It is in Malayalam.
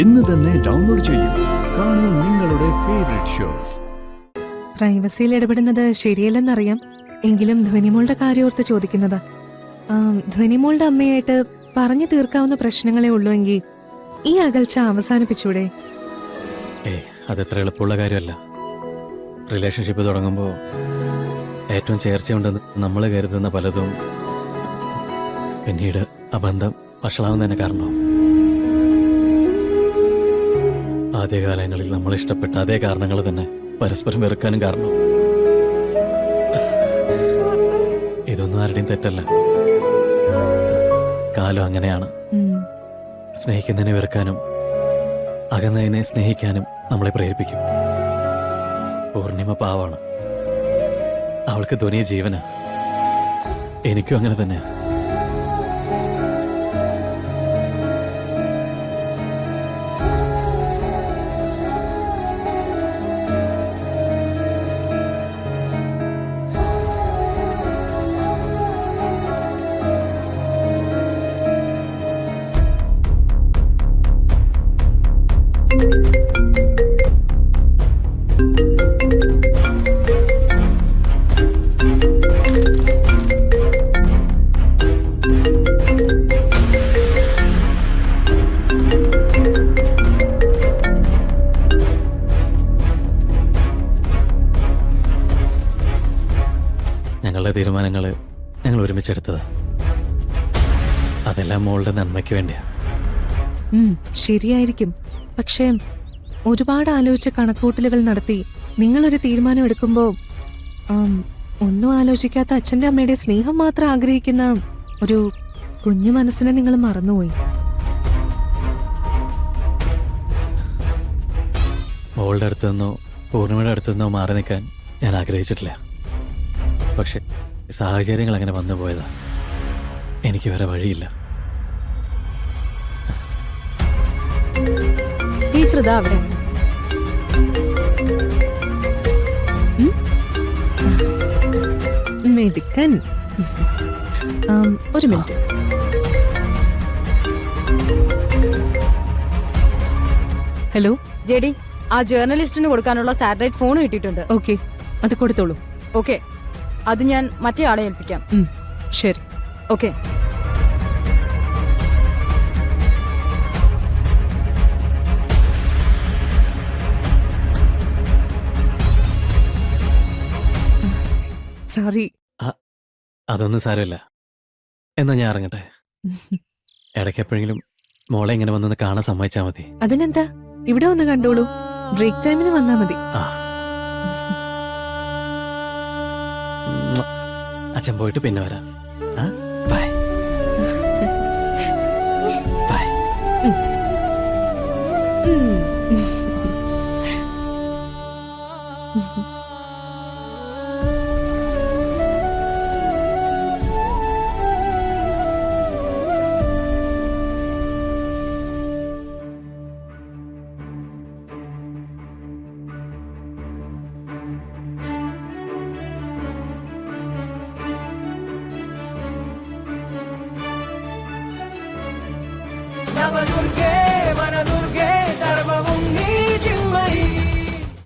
ഇന്ന് തന്നെ ഡൗൺലോഡ് ചെയ്യൂ. കാണൂ നിങ്ങളുടെ ഫേവറേറ്റ് ഷോസ്. പ്രൈവസിയിൽ ഇടപെടുന്നത് ശരിയല്ലെന്നറിയാം, എങ്കിലും ധ്വനിമോളുടെ കാര്യോർത്ത് ചോദിക്കുന്നതാ. ധ്വനിമോളുടെ അമ്മയായിട്ട് പറഞ്ഞു തീർക്കാവുന്ന പ്രശ്നങ്ങളെ ഉള്ളൂ എങ്കിൽ ഈ അകൽച്ച അവസാനിപ്പിച്ചൂടെ? അതത്ര എളുപ്പമുള്ള കാര്യമല്ല. റിലേഷൻഷിപ്പ് തുടങ്ങുമ്പോൾ ഏറ്റവും ചേർച്ചയുണ്ടെന്ന് നമ്മൾ കരുതുന്ന പലതും പിന്നീട് ആ ബന്ധം വഷളാവുന്നതിന് കാരണമാവും. ആദ്യകാലങ്ങളിൽ നമ്മൾ ഇഷ്ടപ്പെട്ട അതേ കാരണങ്ങൾ തന്നെ പരസ്പരം വെറുക്കാനും കാരണമാവും. ഇതൊന്നും ആരുടെയും തെറ്റല്ല, കാലം അങ്ങനെയാണ്. സ്നേഹിക്കുന്നതിനെ വെറുക്കാനും അകന്നതിനെ സ്നേഹിക്കാനും നമ്മളെ പ്രേരിപ്പിക്കും. പൂർണിമ പാവാണ്, അവൾക്ക് ധ്വനിയ ജീവനാ. എനിക്കും അങ്ങനെ തന്നെയാ. ഞങ്ങളുടെ തീരുമാനങ്ങൾ ഞങ്ങൾ ഒരുമിച്ചെടുത്തതാ. അതെല്ലാം മോളുടെ നന്മയ്ക്ക് വേണ്ടിയാ. ശരിയായിരിക്കും, പക്ഷേ ഒരുപാട് ആലോചിച്ച കണക്കൂട്ടലുകൾ നടത്തി നിങ്ങളൊരു തീരുമാനം എടുക്കുമ്പോ ഒന്നും ആലോചിക്കാത്ത അച്ഛന്റെ അമ്മയുടെ സ്നേഹം മാത്രം ആഗ്രഹിക്കുന്ന ഒരു കുഞ്ഞു മനസ്സിനെ നിങ്ങൾ മറന്നുപോയി. മോളുടെ അടുത്ത് നിന്നോ പൂർണിമയുടെ അടുത്ത് നിന്നോ മാറി നിൽക്കാൻ ഞാൻ ആഗ്രഹിച്ചിട്ടില്ല. പക്ഷെ സാഹചര്യങ്ങൾ അങ്ങനെ വന്നു പോയതാ. എനിക്ക് വേറെ വഴിയില്ല. അവിടെ മെടുക്കൻ. ഒരു മിനിറ്റ്. ഹലോ ജെഡി, ആ ജേർണലിസ്റ്റിന് കൊടുക്കാനുള്ള സാറ്റലൈറ്റ് ഫോൺ കിട്ടിയിട്ടുണ്ട്. ഓക്കെ, അത് കൊടുത്തോളൂ. ഓക്കെ, അത് ഞാൻ മറ്റേ ആളെ ഏൽപ്പിക്കാം. ശരി. ഓക്കെ. സോറി. അതൊന്നും സാരമില്ല. എന്നാ ഞാൻ ഇറങ്ങട്ടെ. ഇടയ്ക്ക് എപ്പോഴെങ്കിലും മോളെ ഇങ്ങനെ വന്നൊന്ന് കാണാൻ സമ്മതിച്ചാ മതി. അതിനെന്താ, ഇവിടെ വന്ന് കണ്ടോളൂ. ബ്രേക്ക് ടൈമിന് വന്നാ മതി. അച്ഛൻ പോയിട്ട് പിന്നെ വരാം.